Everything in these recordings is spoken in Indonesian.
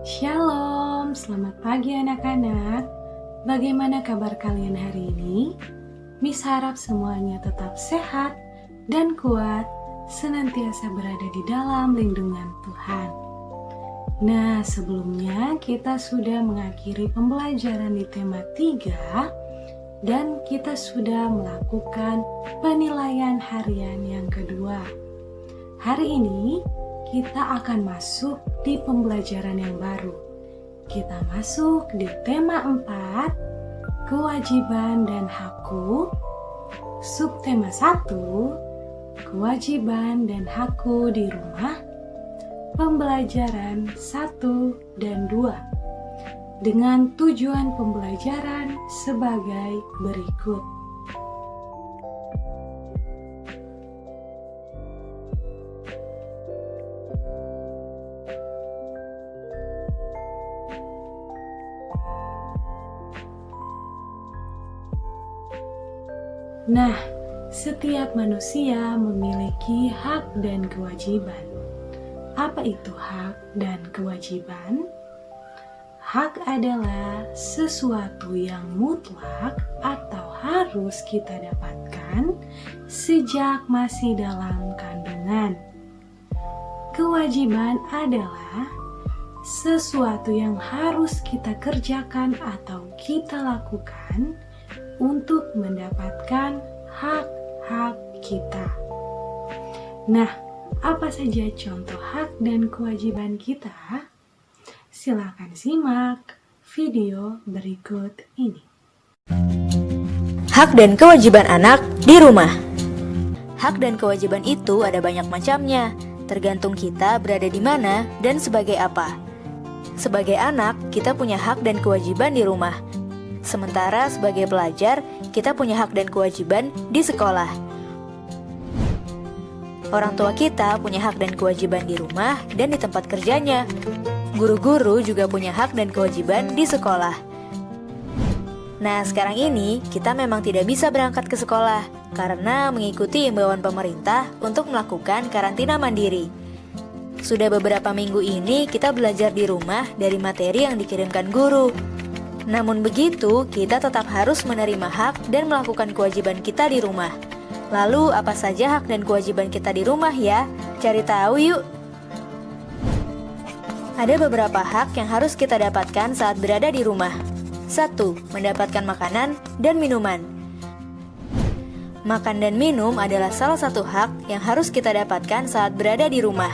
Shalom, selamat pagi anak-anak. Bagaimana kabar kalian hari ini? Miss harap semuanya tetap sehat dan kuat, senantiasa berada di dalam lindungan Tuhan. Nah, sebelumnya kita sudah mengakhiri pembelajaran di tema 3 dan kita sudah melakukan penilaian harian yang kedua. Hari ini kita akan masuk di pembelajaran yang baru. Kita masuk di tema 4, kewajiban dan hakku. Subtema 1, kewajiban dan hakku di rumah. Pembelajaran 1 dan 2 dengan tujuan pembelajaran sebagai berikut. Nah, setiap manusia memiliki hak dan kewajiban. Apa itu hak dan kewajiban? Hak adalah sesuatu yang mutlak atau harus kita dapatkan sejak masih dalam kandungan. Kewajiban adalah sesuatu yang harus kita kerjakan atau kita lakukan untuk mendapatkan hak-hak kita. Nah, apa saja contoh hak dan kewajiban kita? Silakan simak video berikut ini. Hak dan kewajiban anak di rumah. Hak dan kewajiban itu ada banyak macamnya, tergantung kita berada di mana dan sebagai apa. Sebagai anak, kita punya hak dan kewajiban di rumah. Sementara sebagai pelajar, kita punya hak dan kewajiban di sekolah. Orang tua kita punya hak dan kewajiban di rumah dan di tempat kerjanya. Guru-guru juga punya hak dan kewajiban di sekolah. Nah, sekarang ini kita memang tidak bisa berangkat ke sekolah karena mengikuti imbauan pemerintah untuk melakukan karantina mandiri. Sudah beberapa minggu ini kita belajar di rumah dari materi yang dikirimkan guru. Namun begitu, kita tetap harus menerima hak dan melakukan kewajiban kita di rumah. Lalu, apa saja hak dan kewajiban kita di rumah ya? Cari tahu yuk! Ada beberapa hak yang harus kita dapatkan saat berada di rumah. 1. Mendapatkan makanan dan minuman. Makan dan minum adalah salah satu hak yang harus kita dapatkan saat berada di rumah.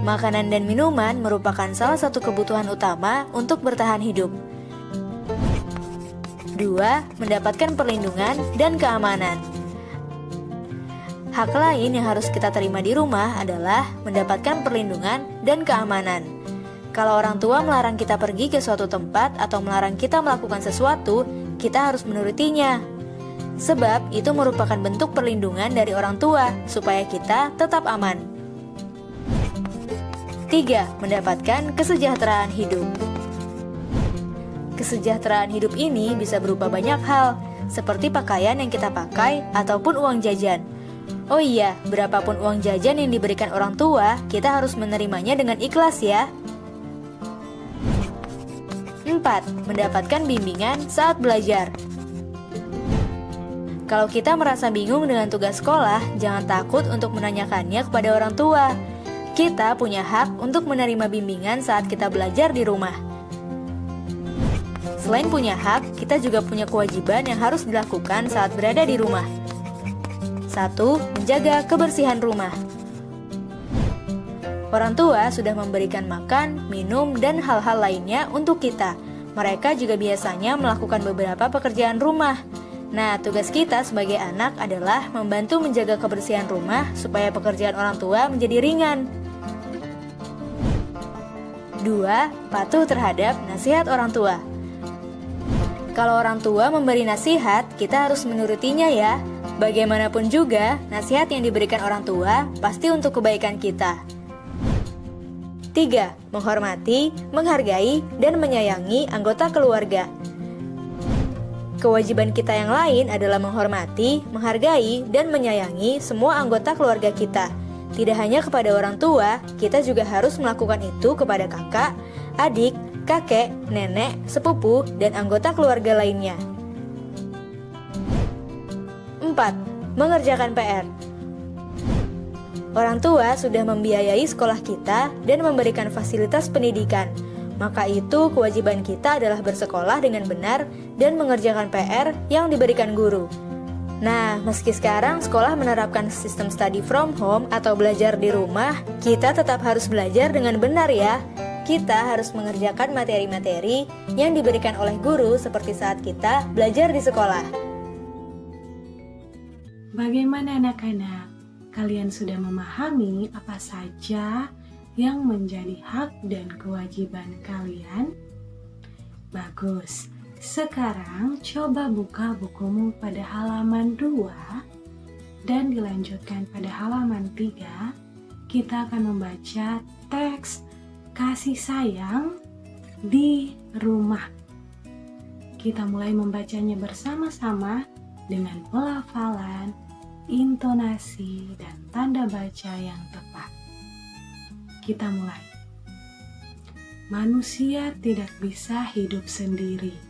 Makanan dan minuman merupakan salah satu kebutuhan utama untuk bertahan hidup. 2. Mendapatkan perlindungan dan keamanan. Hak lain yang harus kita terima di rumah adalah mendapatkan perlindungan dan keamanan. Kalau orang tua melarang kita pergi ke suatu tempat atau melarang kita melakukan sesuatu, kita harus menurutinya. Sebab itu merupakan bentuk perlindungan dari orang tua supaya kita tetap aman. 3. Mendapatkan kesejahteraan hidup. Kesejahteraan hidup ini bisa berupa banyak hal, seperti pakaian yang kita pakai ataupun uang jajan. Oh iya, berapapun uang jajan yang diberikan orang tua, kita harus menerimanya dengan ikhlas ya. 4. Mendapatkan bimbingan saat belajar. Kalau kita merasa bingung dengan tugas sekolah, jangan takut untuk menanyakannya kepada orang tua. Kita punya hak untuk menerima bimbingan saat kita belajar di rumah. Selain punya hak, kita juga punya kewajiban yang harus dilakukan saat berada di rumah. 1. Menjaga kebersihan rumah. Orang tua sudah memberikan makan, minum, dan hal-hal lainnya untuk kita. Mereka juga biasanya melakukan beberapa pekerjaan rumah. Nah, tugas kita sebagai anak adalah membantu menjaga kebersihan rumah supaya pekerjaan orang tua menjadi ringan. 2. Patuh terhadap nasihat orang tua. Kalau orang tua memberi nasihat, kita harus menurutinya ya. Bagaimanapun juga, nasihat yang diberikan orang tua pasti untuk kebaikan kita. 3. Menghormati, menghargai, dan menyayangi anggota keluarga. Kewajiban kita yang lain adalah menghormati, menghargai, dan menyayangi semua anggota keluarga kita. Tidak hanya kepada orang tua, kita juga harus melakukan itu kepada kakak, adik, kakek, nenek, sepupu, dan anggota keluarga lainnya. 4. Mengerjakan PR. Orang tua sudah membiayai sekolah kita dan memberikan fasilitas pendidikan. Maka itu kewajiban kita adalah bersekolah dengan benar dan mengerjakan PR yang diberikan guru. Nah, meski sekarang sekolah menerapkan sistem study from home atau belajar di rumah, kita tetap harus belajar dengan benar ya. Kita harus mengerjakan materi-materi yang diberikan oleh guru seperti saat kita belajar di sekolah. Bagaimana anak-anak? Kalian sudah memahami apa saja yang menjadi hak dan kewajiban kalian? Bagus. Sekarang coba buka bukumu pada halaman 2 dan dilanjutkan pada halaman 3. Kita akan membaca teks kasih sayang di rumah. Kita mulai membacanya bersama-sama dengan pelafalan, intonasi, dan tanda baca yang tepat. Kita mulai. Manusia tidak bisa hidup sendiri.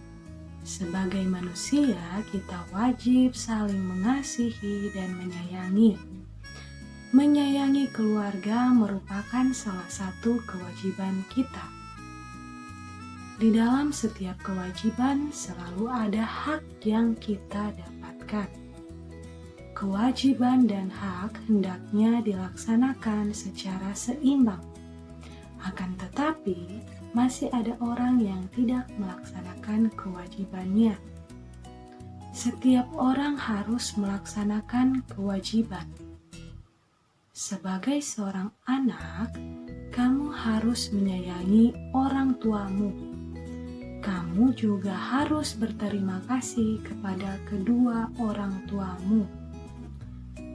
Sebagai manusia, kita wajib saling mengasihi dan menyayangi. Menyayangi keluarga merupakan salah satu kewajiban kita. Di dalam setiap kewajiban selalu ada hak yang kita dapatkan. Kewajiban dan hak hendaknya dilaksanakan secara seimbang. Akan tetapi, masih ada orang yang tidak melaksanakan kewajibannya. Setiap orang harus melaksanakan kewajiban. Sebagai seorang anak, kamu harus menyayangi orang tuamu. Kamu juga harus berterima kasih kepada kedua orang tuamu.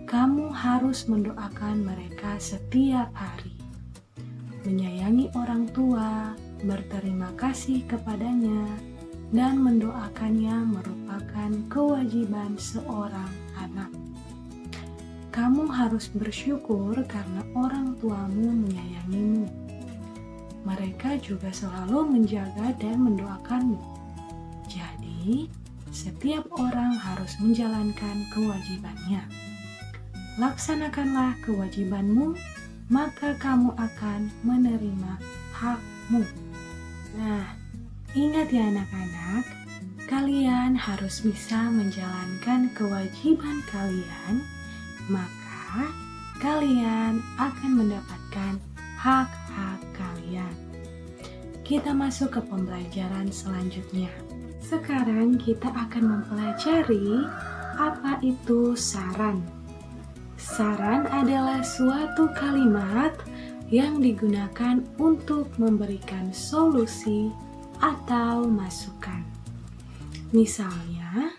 Kamu harus mendoakan mereka setiap hari. Menyayangi orang tua, berterima kasih kepadanya, dan mendoakannya merupakan kewajiban seorang anak. Kamu harus bersyukur karena orang tuamu menyayangimu. Mereka juga selalu menjaga dan mendoakanmu. Jadi, setiap orang harus menjalankan kewajibannya. Laksanakanlah kewajibanmu, maka kamu akan menerima hakmu. Nah, ingat ya anak-anak, kalian harus bisa menjalankan kewajiban kalian, maka kalian akan mendapatkan hak-hak kalian. Kita masuk ke pembelajaran selanjutnya. Sekarang kita akan mempelajari apa itu saran. Saran adalah suatu kalimat yang digunakan untuk memberikan solusi atau masukan. Misalnya,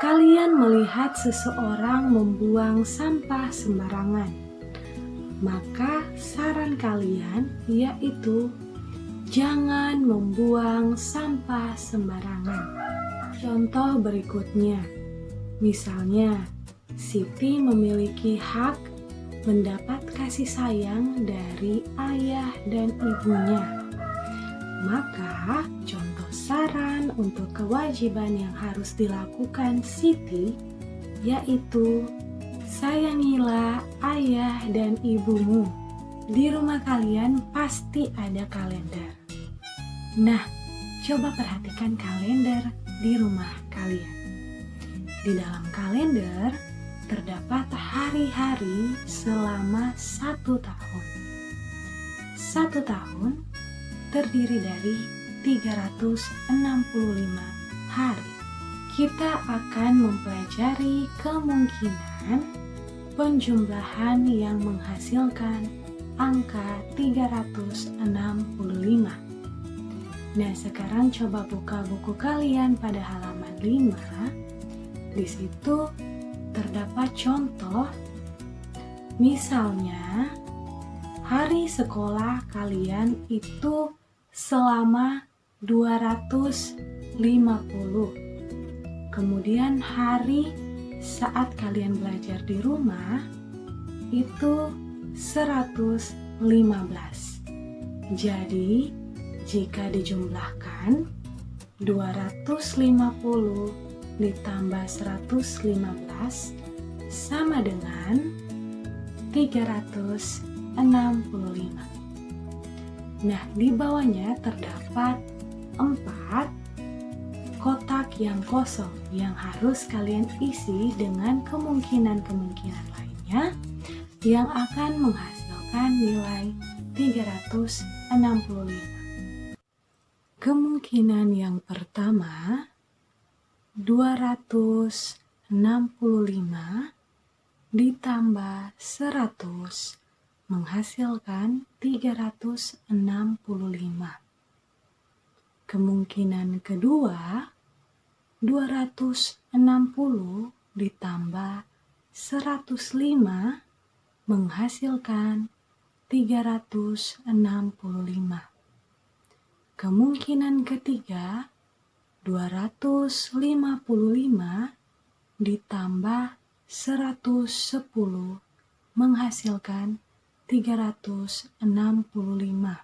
kalian melihat seseorang membuang sampah sembarangan. Maka saran kalian yaitu jangan membuang sampah sembarangan. Contoh berikutnya, misalnya Siti memiliki hak mendapat kasih sayang dari ayah dan ibunya. Maka, contoh saran untuk kewajiban yang harus dilakukan Siti yaitu sayangilah ayah dan ibumu. Di rumah kalian pasti ada kalender. Nah, coba perhatikan kalender di rumah kalian. Di dalam kalender terdapat hari-hari selama 1 tahun. 1 tahun terdiri dari 365 hari. Kita akan mempelajari kemungkinan penjumlahan yang menghasilkan angka 365. Nah, sekarang coba buka buku kalian pada halaman 5. Di situ terdapat contoh, misalnya hari sekolah kalian itu selama 250. Kemudian hari saat kalian belajar di rumah itu 115. Jadi, jika dijumlahkan 250 ditambah 115 sama dengan 365. Nah, di bawahnya terdapat 4 kotak yang kosong yang harus kalian isi dengan kemungkinan-kemungkinan lainnya yang akan menghasilkan nilai 365. Kemungkinan yang pertama, 265 ditambah 100 menghasilkan 365. Kemungkinan kedua, 260 ditambah 105 menghasilkan 365. Kemungkinan ketiga, 255 ditambah 110 menghasilkan 365.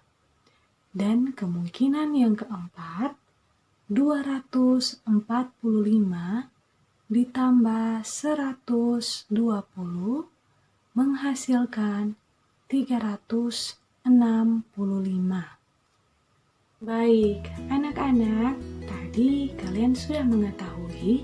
Dan kemungkinan yang keempat, 245 ditambah 120 menghasilkan 365. Baik, anak-anak, tadi kalian sudah mengetahui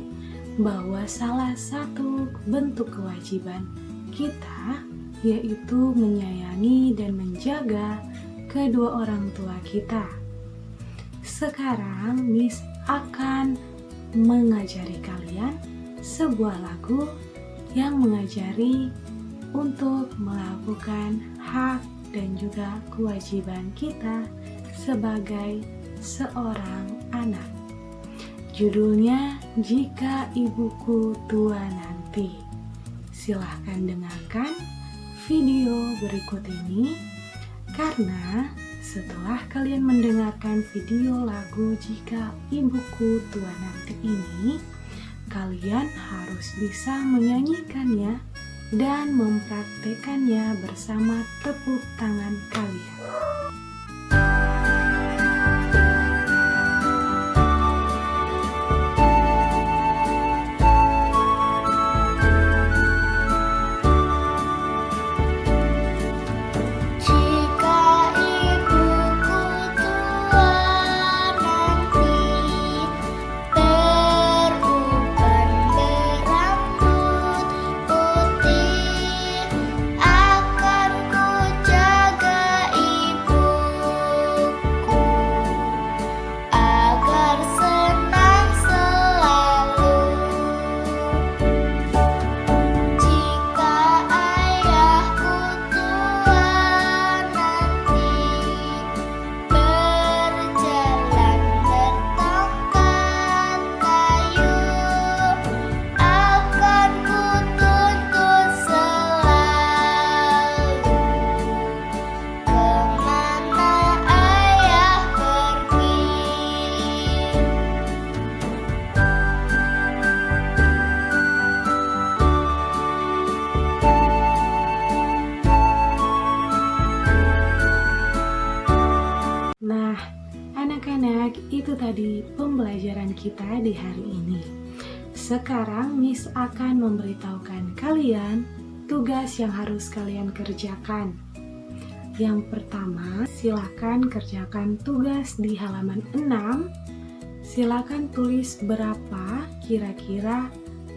bahwa salah satu bentuk kewajiban kita yaitu menyayangi dan menjaga kedua orang tua kita. Sekarang Miss akan mengajari kalian sebuah lagu yang mengajari untuk melakukan hak dan juga kewajiban kita sebagai seorang anak. Judulnya Jika Ibuku Tua Nanti. Silahkan dengarkan video berikut ini, karena setelah kalian mendengarkan video lagu Jika Ibuku Tua Nanti ini, kalian harus bisa menyanyikannya dan mempraktekannya bersama tepuk tangan kalian. Nah, anak-anak, itu tadi pembelajaran kita di hari ini. Sekarang Miss akan memberitahukan kalian tugas yang harus kalian kerjakan. Yang pertama, silakan kerjakan tugas di halaman 6. Silakan tulis berapa kira-kira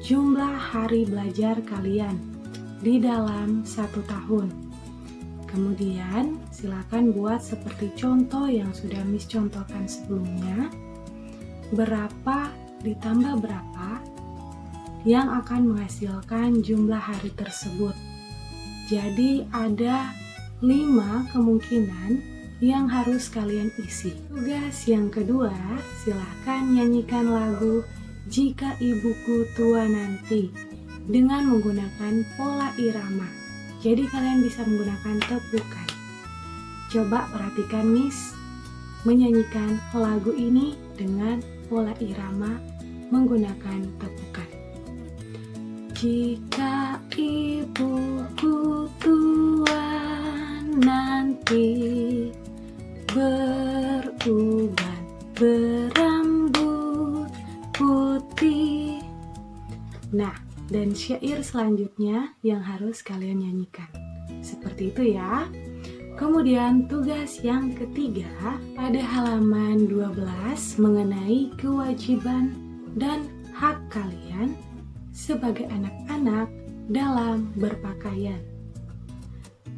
jumlah hari belajar kalian di dalam 1 tahun. Kemudian, silakan buat seperti contoh yang sudah Miss contohkan sebelumnya. Berapa ditambah berapa yang akan menghasilkan jumlah hari tersebut. Jadi, ada 5 kemungkinan yang harus kalian isi. Tugas yang kedua, silakan nyanyikan lagu Jika Ibuku Tua Nanti dengan menggunakan pola irama. Jadi kalian bisa menggunakan tepukan. Coba perhatikan Miss menyanyikan lagu ini dengan pola irama menggunakan tepukan. Jika ibuku tua nanti beruban berambut putih. Nah, dan syair selanjutnya yang harus kalian nyanyikan. Seperti itu ya. Kemudian tugas yang ketiga pada halaman 12 mengenai kewajiban dan hak kalian sebagai anak-anak dalam berpakaian.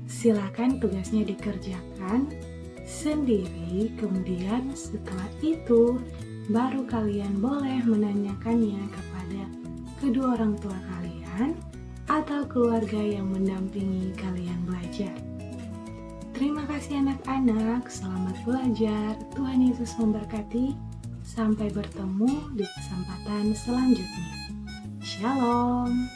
Silakan tugasnya dikerjakan sendiri, kemudian setelah itu baru kalian boleh menanyakannya kepada kedua orang tua kalian atau keluarga yang mendampingi kalian belajar. Terima kasih anak-anak, selamat belajar. Tuhan Yesus memberkati. Sampai bertemu di kesempatan selanjutnya. Shalom.